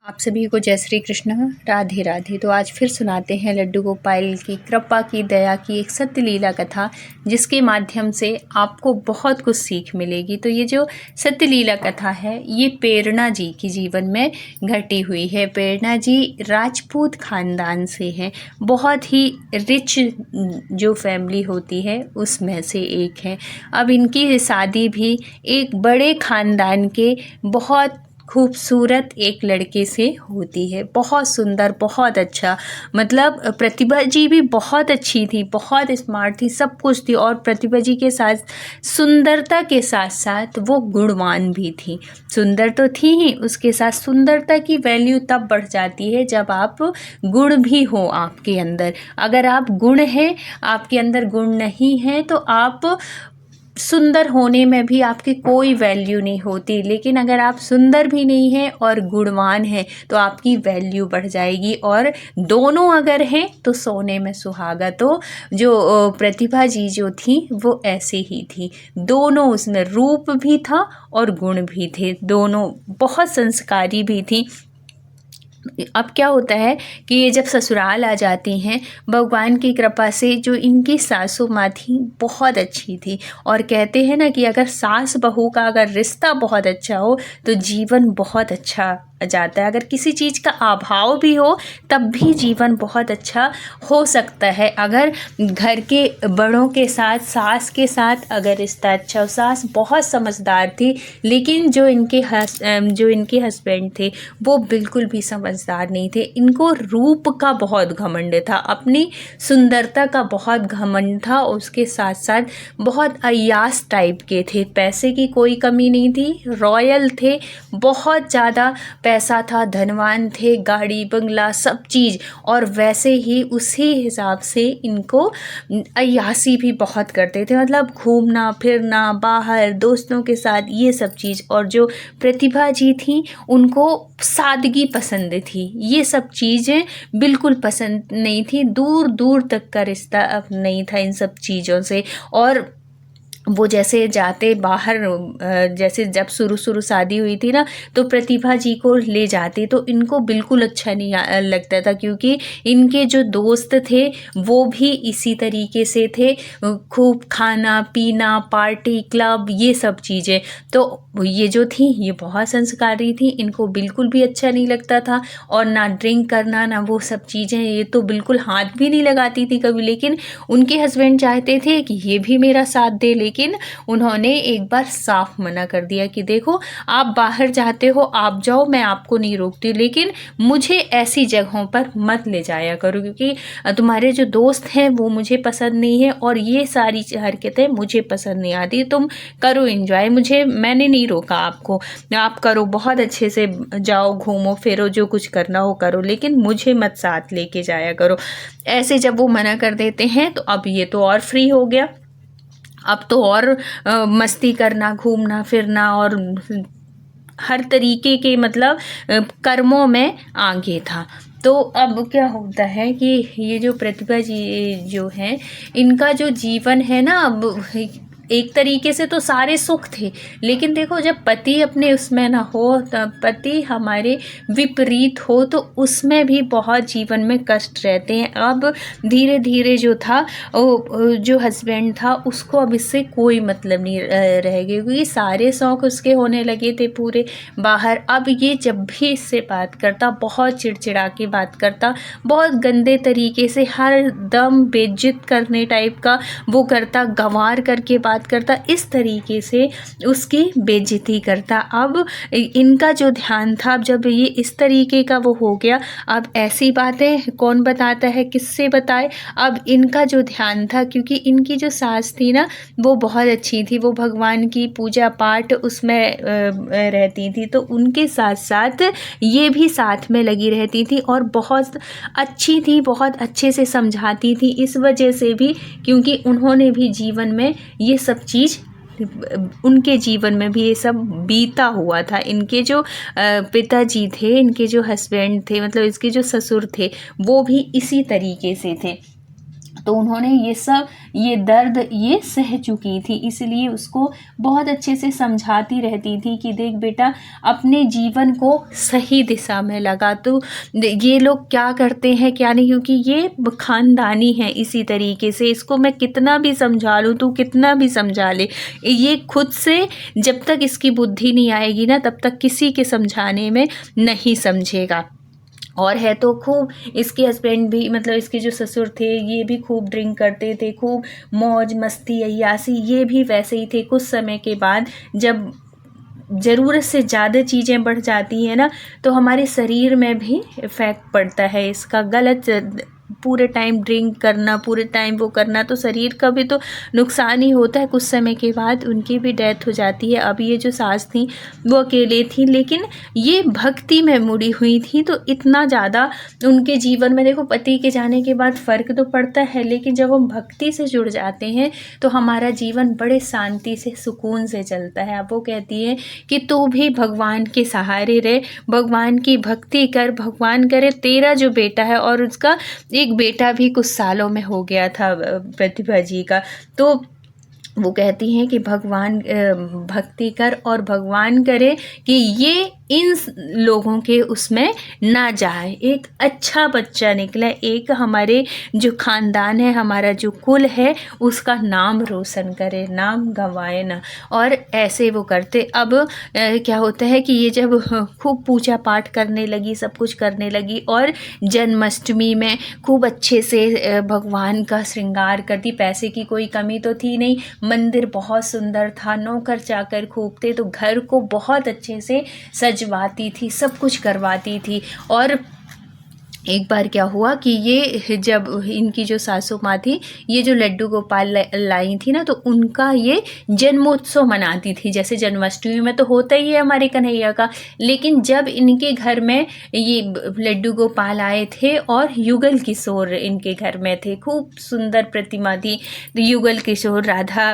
आप सभी को जय श्री कृष्ण, राधे राधे। तो आज फिर सुनाते हैं लड्डू गोपाल की कृपा की दया की एक सत्य लीला कथा, जिसके माध्यम से आपको बहुत कुछ सीख मिलेगी। तो ये जो सत्य लीला कथा है ये प्रेरणा जी की जीवन में घटी हुई है। प्रेरणा जी राजपूत खानदान से हैं, बहुत ही रिच जो फैमिली होती है उसमें से एक है। अब इनकी शादी भी एक बड़े खानदान के बहुत खूबसूरत एक लड़के से होती है। बहुत सुंदर, बहुत अच्छा, मतलब प्रतिभा जी भी बहुत अच्छी थी, बहुत स्मार्ट थी, सब कुछ थी। और प्रतिभा जी के साथ सुंदरता के साथ साथ वो गुणवान भी थी। सुंदर तो थी ही, उसके साथ सुंदरता की वैल्यू तब बढ़ जाती है जब आप गुण भी हो आपके अंदर। अगर आप गुण हैं, आपके अंदर गुण नहीं है तो आप सुंदर होने में भी आपकी कोई वैल्यू नहीं होती। लेकिन अगर आप सुंदर भी नहीं हैं और गुणवान हैं तो आपकी वैल्यू बढ़ जाएगी। और दोनों अगर हैं तो सोने में सुहागा। तो जो प्रतिभा जी जो थी वो ऐसे ही थी, दोनों उसमें रूप भी था और गुण भी थे, दोनों बहुत संस्कारी भी थी। अब क्या होता है कि ये जब ससुराल आ जाती हैं, भगवान की कृपा से जो इनकी सासू माँ थी बहुत अच्छी थी। और कहते हैं ना कि अगर सास बहू का अगर रिश्ता बहुत अच्छा हो तो जीवन बहुत अच्छा जाता है। अगर किसी चीज़ का अभाव भी हो तब भी जीवन बहुत अच्छा हो सकता है। अगर घर के बड़ों के साथ, सास के साथ अगर रिश्ता अच्छा हो। सास बहुत समझदार थी, लेकिन जो इनके हस्बैंड थे वो बिल्कुल भी समझदार नहीं थे। इनको रूप का बहुत घमंड था, अपनी सुंदरता का बहुत घमंड था। उसके साथ साथ बहुत अय्यास टाइप के थे, पैसे की कोई कमी नहीं थी, रॉयल थे, बहुत ज़्यादा पैसा था, धनवान थे, गाड़ी बंगला सब चीज़। और वैसे ही उसी हिसाब से इनको अय्यासी भी बहुत करते थे, मतलब घूमना फिरना बाहर दोस्तों के साथ ये सब चीज़। और जो प्रतिभा जी थी उनको सादगी पसंद थी, ये सब चीज़ें बिल्कुल पसंद नहीं थी। दूर दूर तक का रिश्ता अब नहीं था इन सब चीज़ों से। और वो जैसे जाते बाहर, जैसे जब शुरू शादी हुई थी ना तो प्रतिभा जी को ले जाते तो इनको बिल्कुल अच्छा नहीं लगता था, क्योंकि इनके जो दोस्त थे वो भी इसी तरीके से थे, खूब खाना पीना पार्टी क्लब ये सब चीज़ें। तो ये जो थी ये बहुत संस्कारी थी, इनको बिल्कुल भी अच्छा नहीं लगता था। और ना ड्रिंक करना ना वो सब चीज़ें, ये तो बिल्कुल हाथ भी नहीं लगाती थी कभी। लेकिन उनके हस्बैंड चाहते थे कि ये भी मेरा साथ दे, लेकिन उन्होंने एक बार साफ मना कर दिया कि देखो आप बाहर जाते हो आप जाओ, मैं आपको नहीं रोकती, लेकिन मुझे ऐसी जगहों पर मत ले जाया करो, क्योंकि तुम्हारे जो दोस्त हैं वो मुझे पसंद नहीं है और ये सारी हरकतें मुझे पसंद नहीं आती। तुम करो एंजॉय, मैंने नहीं रोका आपको, आप करो, बहुत अच्छे से जाओ घूमो फिरो, जो कुछ करना हो करो, लेकिन मुझे मत साथ लेके जाया करो। ऐसे जब वो मना कर देते हैं तो अब ये तो और फ्री हो गया, अब तो और मस्ती करना घूमना फिरना और हर तरीके के मतलब कर्मों में आगे था। तो अब क्या होता है कि ये जो प्रतिभा जी जो हैं इनका जो जीवन है ना, अब एक तरीके से तो सारे सुख थे, लेकिन देखो जब पति अपने उसमें ना हो, तब पति हमारे विपरीत हो तो उसमें भी बहुत जीवन में कष्ट रहते हैं। अब धीरे धीरे जो था वो जो हस्बैंड था उसको अब इससे कोई मतलब नहीं रह गया, क्योंकि सारे शौक उसके होने लगे थे पूरे बाहर। अब ये जब भी इससे बात करता बहुत चिड़चिड़ा के बात करता, बहुत गंदे तरीके से हर दम बेइज्जत करने टाइप का वो करता, गंवार करके बात करता, इस तरीके से उसकी बेइज्जती करता। अब इनका जो ध्यान था, अब जब ये इस तरीके का वो हो गया, अब ऐसी बातें कौन बताता है, किससे बताए। अब इनका जो ध्यान था, क्योंकि इनकी जो सास थी ना वो बहुत अच्छी थी, वो भगवान की पूजा पाठ उसमें रहती थी, तो उनके साथ साथ ये भी साथ में लगी रहती थी और बहुत अच्छी थी, बहुत अच्छे से समझाती थी। इस वजह से भी, क्योंकि उन्होंने भी जीवन में ये सब चीज़, उनके जीवन में भी ये सब बीता हुआ था। इनके जो पिताजी थे, इनके जो हस्बैंड थे, मतलब इसके जो ससुर थे वो भी इसी तरीके से थे। तो उन्होंने ये दर्द ये सह चुकी थी, इसलिए उसको बहुत अच्छे से समझाती रहती थी कि देख बेटा, अपने जीवन को सही दिशा में लगा। तो ये लोग क्या करते हैं क्या नहीं, क्योंकि ये ख़ानदानी है इसी तरीके से। इसको मैं कितना भी समझा लूँ, तू कितना भी समझा ले, ये खुद से जब तक इसकी बुद्धि नहीं आएगी ना, तब तक किसी के समझाने में नहीं समझेगा। और है तो खूब इसके हस्बैंड भी, मतलब इसके जो ससुर थे, ये भी खूब ड्रिंक करते थे, खूब मौज मस्ती अय्यासी, ये भी वैसे ही थे। कुछ समय के बाद जब ज़रूरत से ज़्यादा चीज़ें बढ़ जाती हैं ना, तो हमारे शरीर में भी इफ़ेक्ट पड़ता है इसका। गलत पूरे टाइम ड्रिंक करना, पूरे टाइम वो करना, तो शरीर का भी तो नुकसान ही होता है। कुछ समय के बाद उनकी भी डेथ हो जाती है। अब ये जो सास थी वो अकेले थी, लेकिन ये भक्ति में मुड़ी हुई थी, तो इतना ज़्यादा उनके जीवन में, देखो पति के जाने के बाद फ़र्क तो पड़ता है, लेकिन जब हम भक्ति से जुड़ जाते हैं तो हमारा जीवन बड़े शांति से, सुकून से चलता है। अब वो कहती है कि तू भी भगवान के सहारे रहे, भगवान की भक्ति कर, भगवान करे तेरा जो बेटा है, और उसका एक बेटा भी कुछ सालों में हो गया था प्रतिभा जी का, तो वो कहती हैं कि भगवान भक्ति कर और भगवान करे कि ये इन लोगों के उसमें ना जाए, एक अच्छा बच्चा निकले, एक हमारे जो ख़ानदान है, हमारा जो कुल है, उसका नाम रोशन करे, नाम गंवाए ना। और ऐसे वो करते। अब क्या होता है कि ये जब खूब पूजा पाठ करने लगी, सब कुछ करने लगी, और जन्माष्टमी में खूब अच्छे से भगवान का श्रृंगार करती। पैसे की कोई कमी तो थी नहीं, मंदिर बहुत सुंदर था, नौकर चाकर खूब थे, तो घर को बहुत अच्छे से सजवाती थी, सब कुछ करवाती थी। और एक बार क्या हुआ कि ये जब इनकी जो सासू माँ थी, ये जो लड्डू गोपाल लाई थी ना, तो उनका ये जन्मोत्सव मनाती थी। जैसे जन्माष्टमी में तो होता ही है हमारे कन्हैया का, लेकिन जब इनके घर में ये लड्डू गोपाल आए थे और युगल किशोर इनके घर में थे, खूब सुंदर प्रतिमा थी, युगल किशोर, राधा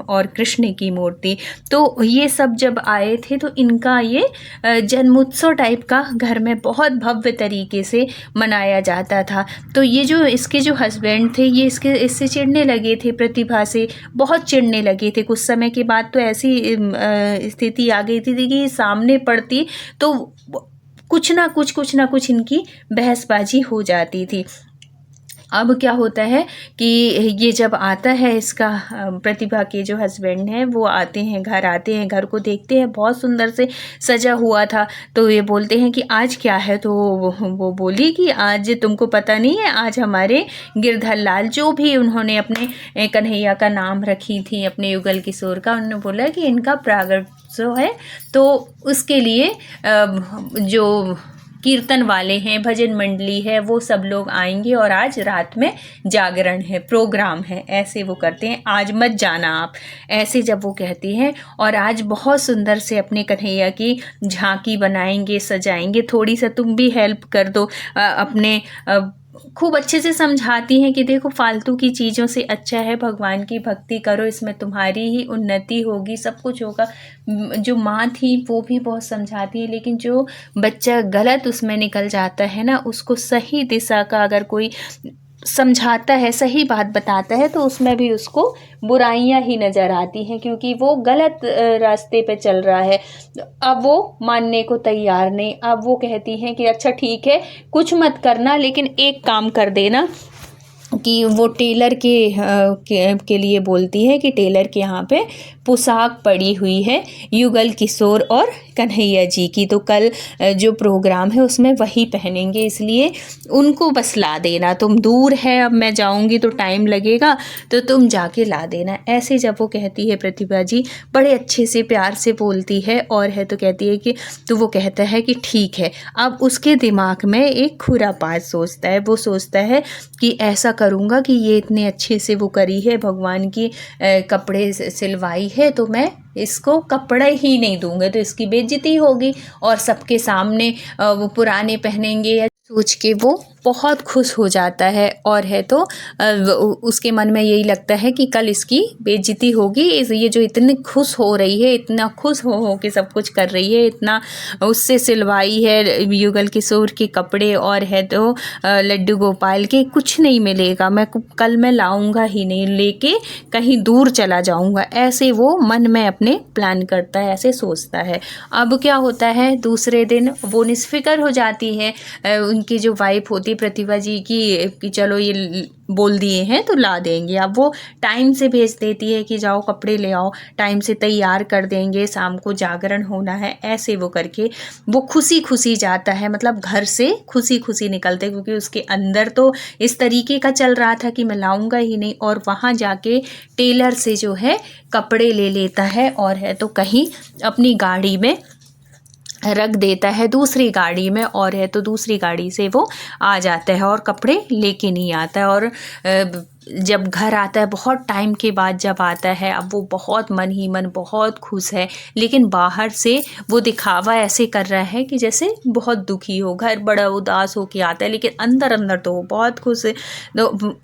और कृष्ण की मूर्ति, तो ये सब जब आए थे तो इनका ये जन्मोत्सव टाइप का घर में बहुत भव्य तरीके से मनाया जाता था। तो ये जो इसके जो हस्बैंड थे, ये इससे चिढ़ने लगे थे, प्रतिभा से बहुत चिढ़ने लगे थे। कुछ समय के बाद तो ऐसी स्थिति आ गई थी कि सामने पड़ती तो कुछ ना कुछ इनकी बहसबाजी हो जाती थी। अब क्या होता है कि ये जब आता है, इसका प्रतिभा के जो हस्बैंड हैं वो आते हैं, घर को देखते हैं, बहुत सुंदर से सजा हुआ था। तो ये बोलते हैं कि आज क्या है, तो वो बोली कि आज तुमको पता नहीं है, आज हमारे गिरधर लाल, जो भी उन्होंने कन्हैया का नाम रखी थी अपने युगल किशोर का, उन्होंने बोला कि इनका प्रागट्योत्सव है, तो उसके लिए जो कीर्तन वाले हैं, भजन मंडली है, वो सब लोग आएंगे, और आज रात में जागरण है, प्रोग्राम है, ऐसे वो करते हैं, आज मत जाना आप, ऐसे जब वो कहती हैं। और आज बहुत सुंदर से अपने कन्हैया की झांकी बनाएंगे, सजाएंगे, थोड़ी सा तुम भी हेल्प कर दो, अपने खूब अच्छे से समझाती हैं कि देखो फालतू की चीज़ों से अच्छा है भगवान की भक्ति करो, इसमें तुम्हारी ही उन्नति होगी, सब कुछ होगा। जो माँ थी वो भी बहुत समझाती है, लेकिन जो बच्चा गलत उसमें निकल जाता है ना, उसको सही दिशा का अगर कोई समझाता है, सही बात बताता है, तो उसमें भी उसको बुराइयां ही नज़र आती हैं, क्योंकि वो गलत रास्ते पे चल रहा है। अब वो मानने को तैयार नहीं। अब वो कहती हैं कि अच्छा ठीक है, कुछ मत करना, लेकिन एक काम कर देना, कि वो टेलर के लिए बोलती है कि टेलर के यहाँ पे पोशाक पड़ी हुई है युगल किशोर और कन्हैया जी की, तो कल जो प्रोग्राम है उसमें वही पहनेंगे, इसलिए उनको बस ला देना। तुम दूर है, अब मैं जाऊंगी तो टाइम लगेगा, तो तुम जाके ला देना। ऐसे जब वो कहती है, प्रतिभा जी बड़े अच्छे से प्यार से बोलती है, और है तो कहती है कि, तो वो कहता है कि ठीक है। अब उसके दिमाग में एक खुरापात सोचता है, वो सोचता है कि ऐसा करूँगा कि ये इतने अच्छे से वो करी है, भगवान की कपड़े सिलवाई है, तो मैं इसको कपड़े ही नहीं दूंगा, तो इसकी बेइज्जती होगी, और सबके सामने वो पुराने पहनेंगे, या सोच के वो बहुत खुश हो जाता है और है तो उसके मन में यही लगता है कि कल इसकी बेइज्जती होगी। ये जो इतनी खुश हो रही है, इतना खुश हो के सब कुछ कर रही है, इतना उससे सिलवाई है युगल किशोर के कपड़े और है तो लड्डू गोपाल के, कुछ नहीं मिलेगा, कल मैं लाऊंगा ही नहीं, लेके कहीं दूर चला जाऊंगा, ऐसे वो मन में अपने प्लान करता है, ऐसे सोचता है। अब क्या होता है, दूसरे दिन वो निस्फिकर हो जाती है। उनकी जो वाइफ होती प्रतिभा जी की कि चलो ये बोल दिए हैं तो ला देंगे। अब वो टाइम से भेज देती है कि जाओ कपड़े ले आओ, टाइम से तैयार कर देंगे, शाम को जागरण होना है, ऐसे वो करके वो खुशी खुशी जाता है, मतलब घर से खुशी खुशी निकलते, क्योंकि उसके अंदर तो इस तरीके का चल रहा था कि मैं लाऊंगा ही नहीं, और वहाँ जाके टेलर से जो है कपड़े ले लेता है और है तो कहीं अपनी गाड़ी में रख देता है, दूसरी गाड़ी में, और है तो दूसरी गाड़ी से वो आ जाता है और कपड़े लेके नहीं आता है। और जब घर आता है बहुत टाइम के बाद जब आता है, अब वो बहुत मन ही मन बहुत खुश है, लेकिन बाहर से वो दिखावा ऐसे कर रहा है कि जैसे बहुत दुखी हो, घर बड़ा उदास हो के आता है, लेकिन अंदर अंदर तो वो बहुत खुश है। तो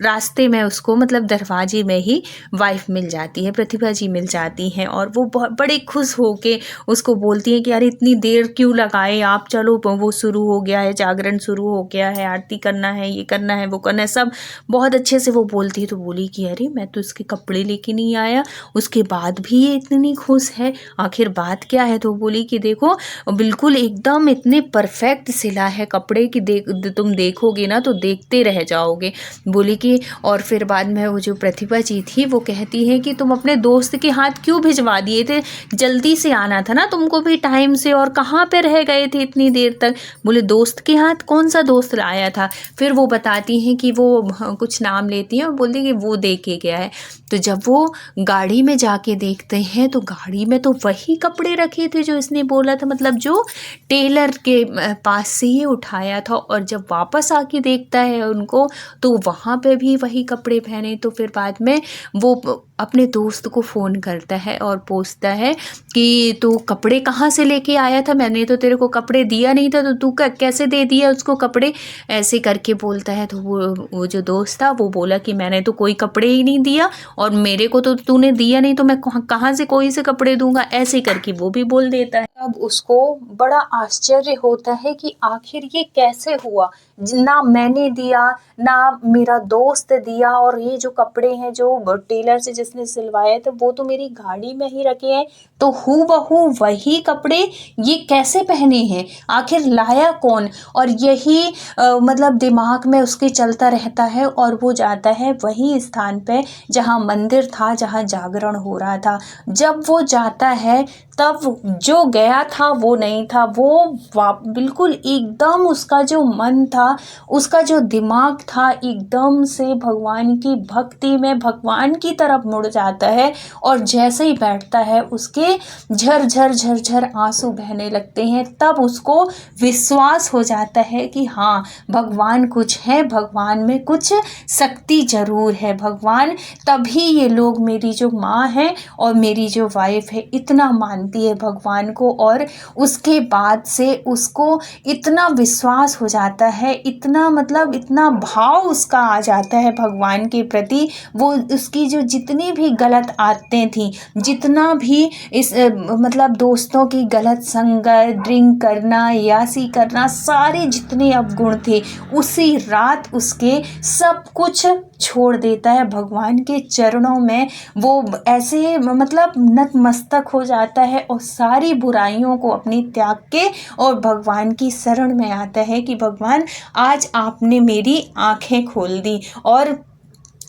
रास्ते में उसको मतलब दरवाजे में ही वाइफ मिल जाती है, प्रतिभा जी मिल जाती हैं, और वो बहुत बड़े खुश हो के उसको बोलती हैं कि अरे इतनी देर क्यों लगाए आप, चलो वो शुरू हो गया है, जागरण शुरू हो गया है, आरती करना है, ये करना है, वो करना है, सब बहुत अच्छे से वो बोलती है। तो बोली कि अरे मैं तो इसके कपड़े लेके नहीं आया, उसके बाद भी ये इतनी खुश है, आखिर बात क्या है। तो बोली कि देखो बिल्कुल एकदम इतने परफेक्ट सिला है कपड़े कि तुम देखोगे ना तो देखते रह जाओगे। बोली कि और फिर बाद में वो जो प्रतिभा जी थी वो कहती है कि तुम अपने दोस्त के हाथ क्यों भिजवा दिए थे, जल्दी से आना था ना तुमको भी टाइम से, और कहाँ पे रह गए थे इतनी देर तक। बोले दोस्त के हाथ, कौन सा दोस्त लाया था। फिर वो बताती हैं कि वो कुछ नाम लेती हैं और बोलती कि वो दे के गया है। तो जब वो गाड़ी में जाके देखते हैं तो गाड़ी में तो वही कपड़े रखे थे जो इसने बोला था, मतलब जो टेलर के पास से ही उठाया था। और जब वापस आके देखता है उनको तो वहाँ पे भी वही कपड़े पहने। तो फिर बाद में वो अपने दोस्त को फ़ोन करता है और पूछता है कि तू कपड़े कहाँ से लेके आया था, मैंने तो तेरे को कपड़े दिया नहीं था, तो तू कैसे दे दिया उसको कपड़े, ऐसे करके बोलता है। तो वो जो दोस्त था वो बोला कि मैंने तो कोई कपड़े ही नहीं दिया, और मेरे को तो तूने दिया नहीं, तो मैं कहाँ से कोई से कपड़े दूंगा, ऐसे करके वो भी बोल देता है। अब उसको बड़ा आश्चर्य होता है कि आखिर ये कैसे हुआ, ना मैंने दिया ना मेरा दोस्त दिया, और ये जो कपड़े हैं जो टेलर से जिसने सिलवाए थे वो तो मेरी गाड़ी में ही रखे हैं, तो हूबहू वही कपड़े ये कैसे पहने हैं, आखिर लाया कौन। और यही मतलब दिमाग में उसके चलता रहता है, और वो जाता है वही स्थान पे जहाँ मंदिर था, जहाँ जागरण हो रहा था। जब वो जाता है तब जो गया था वो नहीं था, वो बिल्कुल एकदम उसका जो मन था, उसका जो दिमाग था, एकदम से भगवान की भक्ति में भगवान की तरफ मुड़ जाता है। और जैसे ही बैठता है उसके झरझर झरझर आंसू बहने लगते हैं। तब उसको विश्वास हो जाता है कि हाँ भगवान कुछ है, भगवान में कुछ शक्ति जरूर है, भगवान तभी ये लोग, मेरी जो माँ है और मेरी जो वाइफ है, इतना मानती है भगवान को। और उसके बाद से उसको इतना विश्वास हो जाता है, इतना मतलब इतना भाव उसका आ जाता है भगवान के प्रति। वो उसकी जो जितनी भी गलत आदतें थी, जितना भी इस मतलब दोस्तों की गलत संगत, ड्रिंक करना, यासी करना, सारे जितने अवगुण थे, उसी रात उसके सब कुछ छोड़ देता है भगवान के चरणों में। वो ऐसे मतलब नतमस्तक हो जाता है और सारी बुराइयों को अपनी त्याग के और भगवान की शरण में आता है कि भगवान आज आपने मेरी आंखें खोल दी, और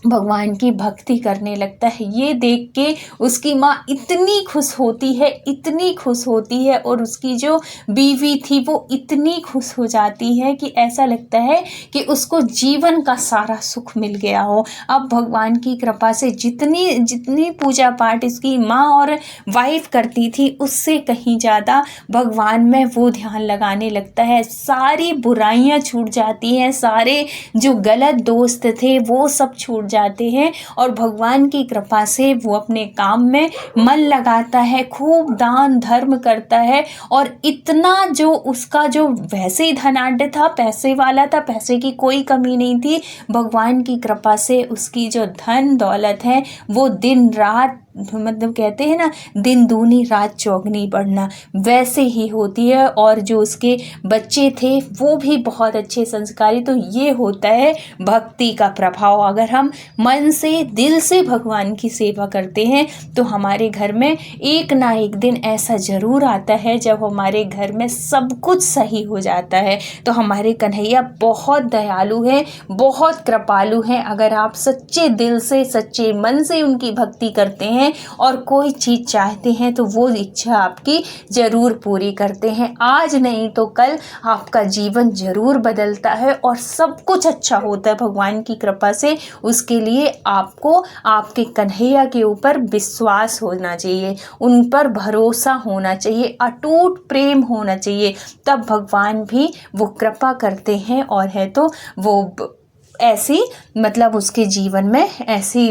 भगवान की भक्ति करने लगता है। ये देख के उसकी माँ इतनी खुश होती है, इतनी खुश होती है, और उसकी जो बीवी थी वो इतनी खुश हो जाती है कि ऐसा लगता है कि उसको जीवन का सारा सुख मिल गया हो। अब भगवान की कृपा से जितनी पूजा पाठ इसकी माँ और वाइफ करती थी, उससे कहीं ज़्यादा भगवान में वो ध्यान लगाने लगता है। सारी बुराइयाँ छूट जाती हैं, सारे जो गलत दोस्त थे वो सब छूट जाते हैं और भगवान की कृपा से वो अपने काम में मन लगाता है, खूब दान धर्म करता है और इतना जो उसका जो वैसे ही धनाढ्य था, पैसे वाला था, पैसे की कोई कमी नहीं थी। भगवान की कृपा से उसकी जो धन दौलत है वो दिन रात मतलब कहते हैं ना, दिन दूनी रात चौगनी बढ़ना, वैसे ही होती है। और जो उसके बच्चे थे वो भी बहुत अच्छे संस्कारी। तो ये होता है भक्ति का प्रभाव। अगर हम मन से दिल से भगवान की सेवा करते हैं तो हमारे घर में एक ना एक दिन ऐसा ज़रूर आता है जब हमारे घर में सब कुछ सही हो जाता है। तो हमारे कन्हैया बहुत दयालु हैं, बहुत कृपालु हैं। अगर आप सच्चे दिल से सच्चे मन से उनकी भक्ति करते हैं और कोई चीज़ चाहते हैं तो वो इच्छा आपकी ज़रूर पूरी करते हैं। आज नहीं तो कल आपका जीवन ज़रूर बदलता है और सब कुछ अच्छा होता है भगवान की कृपा से। उसके लिए आपको आपके कन्हैया के ऊपर विश्वास होना चाहिए, उन पर भरोसा होना चाहिए, अटूट प्रेम होना चाहिए। तब भगवान भी वो कृपा करते हैं और है तो वो ऐसी मतलब उसके जीवन में ऐसी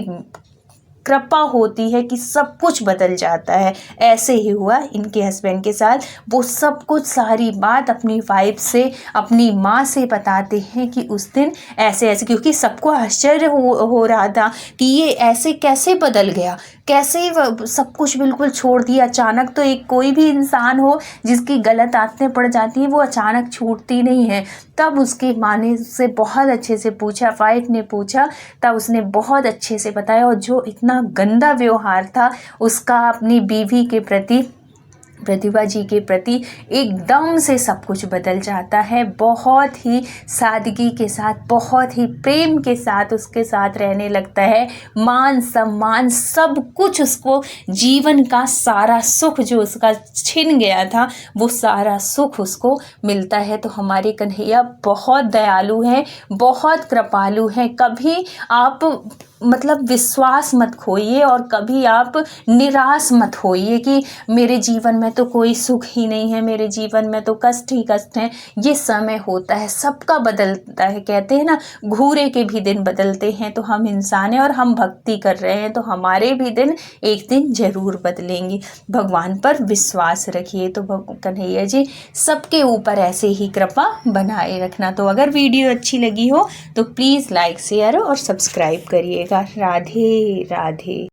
कृपा होती है कि सब कुछ बदल जाता है। ऐसे ही हुआ इनके हस्बैंड के साथ। वो सब कुछ सारी बात अपनी वाइफ से, अपनी माँ से बताते हैं कि उस दिन ऐसे ऐसे, क्योंकि सबको आश्चर्य हो रहा था कि ये ऐसे कैसे बदल गया, कैसे सब कुछ बिल्कुल छोड़ दिया अचानक। तो एक कोई भी इंसान हो जिसकी गलत आदतें पड़ जाती हैं वो अचानक छूटती नहीं है। तब उसके माँ ने से बहुत अच्छे से पूछा, वाइफ ने पूछा, तब उसने बहुत अच्छे से बताया। और जो इतना गंदा व्यवहार था उसका अपनी बीवी के प्रति, प्रतिभा जी के प्रति, एकदम से सब कुछ बदल जाता है। बहुत ही सादगी के साथ, बहुत ही प्रेम के साथ उसके साथ रहने लगता है। मान सम्मान सब कुछ उसको, जीवन का सारा सुख जो उसका छिन गया था वो सारा सुख उसको मिलता है। तो हमारे कन्हैया बहुत दयालु हैं, बहुत कृपालु हैं। कभी आप मतलब विश्वास मत खोइए और कभी आप निराश मत होइए कि मेरे जीवन में तो कोई सुख ही नहीं है, मेरे जीवन में तो कष्ट ही कष्ट है। ये समय होता है, सबका बदलता है। कहते हैं ना, घूरे के भी दिन बदलते हैं। तो हम इंसान हैं और हम भक्ति कर रहे हैं तो हमारे भी दिन एक दिन ज़रूर बदलेंगे। भगवान पर विश्वास रखिए। तो कन्हैया जी सबके ऊपर ऐसे ही कृपा बनाए रखना। तो अगर वीडियो अच्छी लगी हो तो प्लीज़ लाइक शेयर और सब्सक्राइब करिएगा। राधे राधे।